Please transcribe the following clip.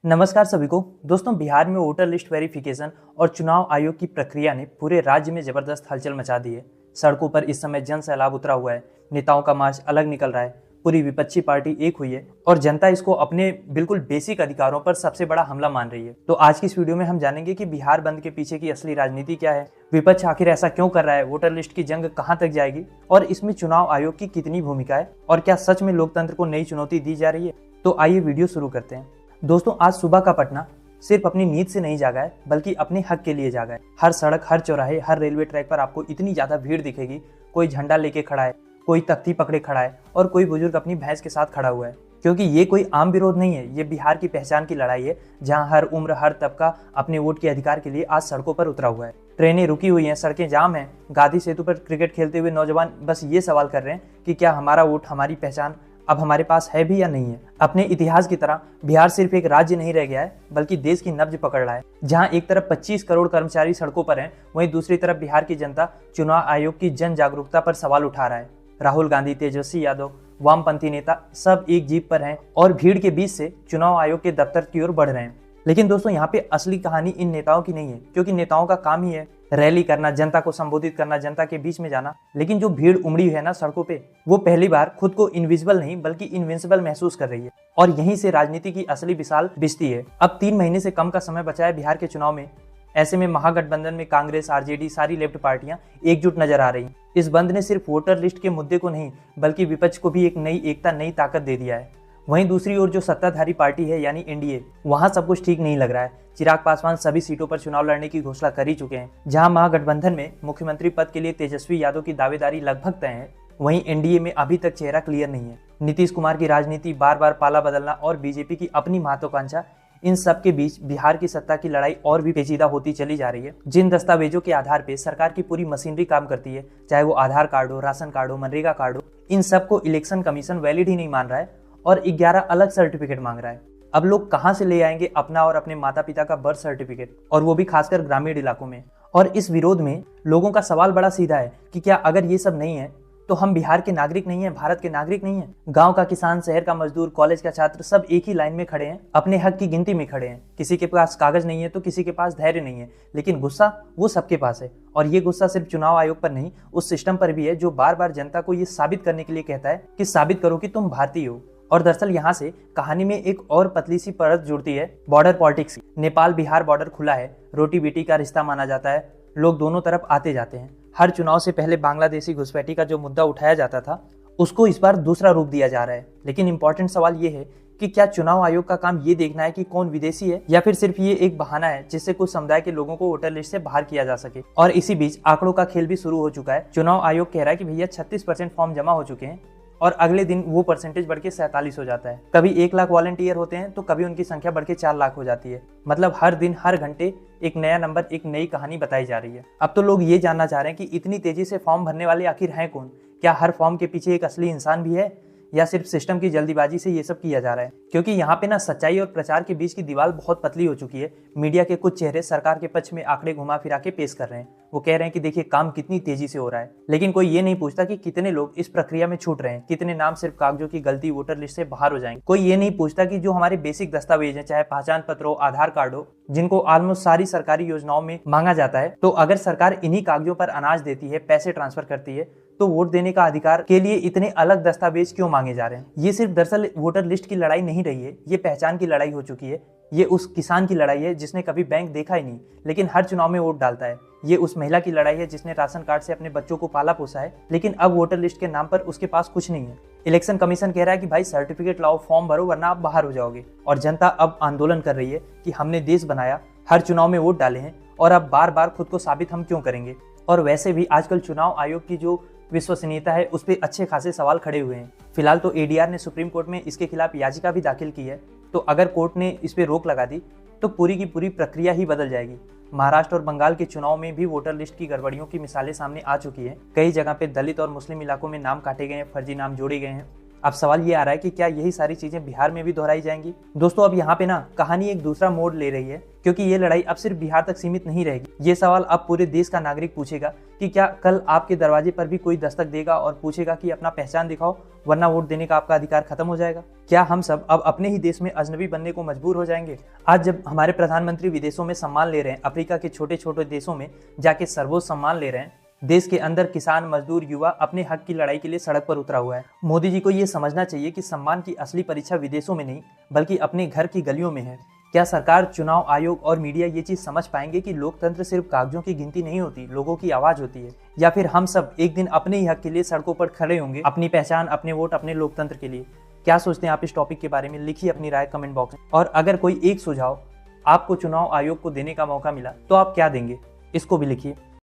नमस्कार सभी को। दोस्तों, बिहार में वोटर लिस्ट वेरिफिकेशन और चुनाव आयोग की प्रक्रिया ने पूरे राज्य में जबरदस्त हलचल मचा दी है। सड़कों पर इस समय जन सैलाब उतरा हुआ है, नेताओं का मार्च अलग निकल रहा है, पूरी विपक्षी पार्टी एक हुई है और जनता इसको अपने बिल्कुल बेसिक अधिकारों पर सबसे बड़ा हमला मान रही है। तो आज की इस वीडियो में हम जानेंगे कि बिहार बंद के पीछे की असली राजनीति क्या है, विपक्ष आखिर ऐसा क्यों कर रहा है, वोटर लिस्ट की जंग कहां तक जाएगी और इसमें चुनाव आयोग की कितनी भूमिका है और क्या सच में लोकतंत्र को नई चुनौती दी जा रही है। तो आइए वीडियो शुरू करते हैं। दोस्तों, आज सुबह का पटना सिर्फ अपनी नींद से नहीं जागा है, बल्कि अपने हक के लिए जागा है। हर सड़क, हर चौराहे, हर रेलवे ट्रैक पर आपको इतनी ज्यादा भीड़ दिखेगी। कोई झंडा लेके खड़ा है, कोई तख्ती पकड़े खड़ा है और कोई बुजुर्ग अपनी भैंस के साथ खड़ा हुआ है। क्योंकि ये कोई आम विरोध नहीं है, ये बिहार की पहचान की लड़ाई है, जहां हर उम्र, हर तबका अपने वोट के अधिकार के लिए आज सड़कों पर उतरा हुआ है। ट्रेनें रुकी हुई हैं, सड़कें जाम हैं, गांधी सेतु पर क्रिकेट खेलते हुए नौजवान बस ये सवाल कर रहे हैं कि क्या हमारा वोट, हमारी पहचान अब हमारे पास है भी या नहीं है। अपने इतिहास की तरह बिहार सिर्फ एक राज्य नहीं रह गया है, बल्कि देश की नब्ज पकड़ रहा है। जहां एक तरफ 25 करोड़ कर्मचारी सड़कों पर हैं, वहीं दूसरी तरफ बिहार की जनता चुनाव आयोग की जन जागरूकता पर सवाल उठा रहा है। राहुल गांधी, तेजस्वी यादव, वामपंथी नेता सब एक जीप पर हैं और भीड़ के बीच से चुनाव आयोग के दफ्तर की ओर बढ़ रहे हैं। लेकिन दोस्तों, यहाँ पे असली कहानी इन नेताओं की नहीं है, क्योंकि नेताओं का काम ही है रैली करना, जनता को संबोधित करना, जनता के बीच में जाना। लेकिन जो भीड़ उमड़ी है ना सड़कों पे, वो पहली बार खुद को इनविजिबल नहीं बल्कि इनविंसिबल महसूस कर रही है और यहीं से राजनीति की असली विशाल बिजती है। अब 3 महीने से कम का समय बचा है बिहार के चुनाव में। ऐसे में महागठबंधन में कांग्रेस, आरजेडी, सारी लेफ्ट पार्टियां एकजुट नजर आ रही हैं। इस बंद ने सिर्फ वोटर लिस्ट के मुद्दे को नहीं, बल्कि विपक्ष को भी एक नई एकता, नई ताकत दे दिया है। वहीं दूसरी ओर जो सत्ताधारी पार्टी है यानी एनडीए, वहां सब कुछ ठीक नहीं लग रहा है। चिराग पासवान सभी सीटों पर चुनाव लड़ने की घोषणा कर ही चुके हैं। जहां महागठबंधन में मुख्यमंत्री पद के लिए तेजस्वी यादव की दावेदारी लगभग तय है, वहीं एनडीए में अभी तक चेहरा क्लियर नहीं है। नीतीश कुमार की राजनीति, बार बार पाला बदलना और बीजेपी की अपनी महत्वाकांक्षा, इन सब के बीच बिहार की सत्ता की लड़ाई और भी पेचीदा होती चली जा रही है। जिन दस्तावेजों के आधार पर सरकार की पूरी मशीनरी काम करती है, चाहे वो आधार कार्ड हो, राशन कार्ड हो, मनरेगा कार्ड हो, इन सबको इलेक्शन कमीशन वैलिड ही नहीं मान रहा है और 11 अलग सर्टिफिकेट मांग रहा है। अब लोग कहां से ले आएंगे अपना और अपने माता पिता का बर्थ सर्टिफिकेट, और वो भी खासकर ग्रामीण इलाकों में। और इस विरोध में लोगों का सवाल बड़ा सीधा है कि क्या अगर ये सब नहीं है तो हम बिहार के नागरिक नहीं है, भारत के नागरिक नहीं है। गांव का किसान, शहर का मजदूर, कॉलेज का छात्र सब एक ही लाइन में खड़े हैं, अपने हक की गिनती में खड़े हैं। किसी के पास कागज नहीं है तो किसी के पास धैर्य नहीं है, लेकिन गुस्सा वो सबके पास है। और ये गुस्सा सिर्फ चुनाव आयोग पर नहीं, उस सिस्टम पर भी है जो बार बार जनता को ये साबित करने के लिए कहता है कि साबित करो कि तुम भारतीय हो। और दरअसल यहाँ से कहानी में एक और पतली सी परत जुड़ती है, border politics. Nepal Bihar border खुला है, रोटी बेटी का रिश्ता माना जाता है, लोग दोनों तरफ आते जाते हैं। हर चुनाव से पहले बांग्लादेशी घुसपैठी का जो मुद्दा उठाया जाता था, उसको इस बार दूसरा रूप दिया जा रहा है। लेकिन इंपॉर्टेंट सवाल ये है कि क्या चुनाव आयोग का काम ये देखना है कि कौन विदेशी है, या फिर सिर्फ ये एक बहाना है जिससे कुछ समुदाय के लोगों को वोटर लिस्ट से बाहर किया जा सके। और इसी बीच आंकड़ों का खेल भी शुरू हो चुका है। चुनाव आयोग कह रहा है कि भैया 36% फॉर्म जमा हो चुके हैं और अगले दिन वो परसेंटेज बढ़ के 47 हो जाता है। कभी 1 लाख वॉलंटियर होते हैं तो कभी उनकी संख्या बढ़ के 4 लाख हो जाती है। मतलब हर दिन, हर घंटे एक नया नंबर, एक नई कहानी बताई जा रही है। अब तो लोग ये जानना चाह रहे हैं कि इतनी तेजी से फॉर्म भरने वाले आखिर हैं कौन? क्या हर फॉर्म के पीछे एक असली इंसान भी है, या सिर्फ सिस्टम की जल्दीबाजी से ये सब किया जा रहा है? क्योंकि यहाँ पे ना सच्चाई और प्रचार के बीच की दीवार बहुत पतली हो चुकी है। मीडिया के कुछ चेहरे सरकार के पक्ष में आंकड़े घुमा फिरा के पेश कर रहे हैं। वो कह रहे हैं कि देखिए काम कितनी तेजी से हो रहा है, लेकिन कोई ये नहीं पूछता कि कितने लोग इस प्रक्रिया में छूट रहे हैं, कितने नाम सिर्फ कागजों की गलती वोटर लिस्ट से बाहर हो जाएंगे। कोई ये नहीं पूछता कि जो हमारे बेसिक दस्तावेज हैं, चाहे पहचान पत्र हो, आधार कार्ड हो, जिनको ऑलमोस्ट सारी सरकारी योजनाओं में मांगा जाता है, तो अगर सरकार इन्हीं कागजों पर अनाज देती है, पैसे ट्रांसफर करती है, तो वोट देने का अधिकार के लिए इतने अलग दस्तावेज क्यों मांगे जा रहे हैं? ये सिर्फ दरअसल वोटर लिस्ट की लड़ाई नहीं रही है, ये पहचान की लड़ाई हो चुकी है। ये उस किसान की लड़ाई है जिसने कभी बैंक देखा ही नहीं, लेकिन हर चुनाव में वोट डालता है। ये उस महिला की लड़ाई है जिसने राशन कार्ड से अपने बच्चों को पाला पोसा है, लेकिन अब वोटर लिस्ट के नाम पर उसके पास कुछ नहीं है। इलेक्शन कमीशन कह रहा है कि भाई सर्टिफिकेट लाओ, फॉर्म भरो, वरना आप बाहर हो जाओगे। और जनता अब आंदोलन कर रही है कि हमने देश बनाया, हर चुनाव में वोट डाले हैं, और अब बार बार खुद को साबित हम क्यों करेंगे। और वैसे भी आजकल चुनाव आयोग की जो विश्वसनीयता है, उस पर अच्छे खासे सवाल खड़े हुए हैं। फिलहाल तो एडीआर ने सुप्रीम कोर्ट में इसके खिलाफ याचिका भी दाखिल की है। तो अगर कोर्ट ने इस पे रोक लगा दी तो पूरी की पूरी प्रक्रिया ही बदल जाएगी। महाराष्ट्र और बंगाल के चुनाव में भी वोटर लिस्ट की गड़बड़ियों की मिसालें सामने आ चुकी हैं। कई जगह पे दलित और मुस्लिम इलाकों में नाम काटे गए हैं, फर्जी नाम जोड़े गए हैं। अब सवाल ये आ रहा है कि क्या यही सारी चीजें बिहार में भी दोहराई जाएंगी। दोस्तों अब यहाँ पे ना कहानी एक दूसरा मोड़ ले रही है, क्योंकि ये लड़ाई अब सिर्फ बिहार तक सीमित नहीं रहेगी। ये सवाल अब पूरे देश का नागरिक पूछेगा कि क्या कल आपके दरवाजे पर भी कोई दस्तक देगा और पूछेगा कि अपना पहचान दिखाओ, वरना वोट देने का आपका अधिकार खत्म हो जाएगा। क्या हम सब अब अपने ही देश में अजनबी बनने को मजबूर हो जाएंगे। आज जब हमारे प्रधानमंत्री विदेशों में सम्मान ले रहे हैं, अफ्रीका के छोटे छोटे देशों में जाके सर्वोच्च सम्मान ले रहे हैं, देश के अंदर किसान, मजदूर, युवा अपने हक की लड़ाई के लिए सड़क पर उतरा हुआ है। मोदी जी को ये समझना चाहिए कि सम्मान की असली परीक्षा विदेशों में नहीं बल्कि अपने घर की गलियों में है। क्या सरकार, चुनाव आयोग और मीडिया ये चीज समझ पाएंगे कि लोकतंत्र सिर्फ कागजों की गिनती नहीं होती, लोगों की आवाज होती है। या फिर हम सब एक दिन अपने ही हक के लिए सड़कों पर खड़े होंगे, अपनी पहचान, अपने वोट, अपने लोकतंत्र के लिए। क्या सोचते हैं आप इस टॉपिक के बारे में? लिखिए अपनी राय कमेंट बॉक्स में। और अगर कोई एक सुझाव आपको चुनाव आयोग को देने का मौका मिला तो आप क्या देंगे, इसको भी लिखिए।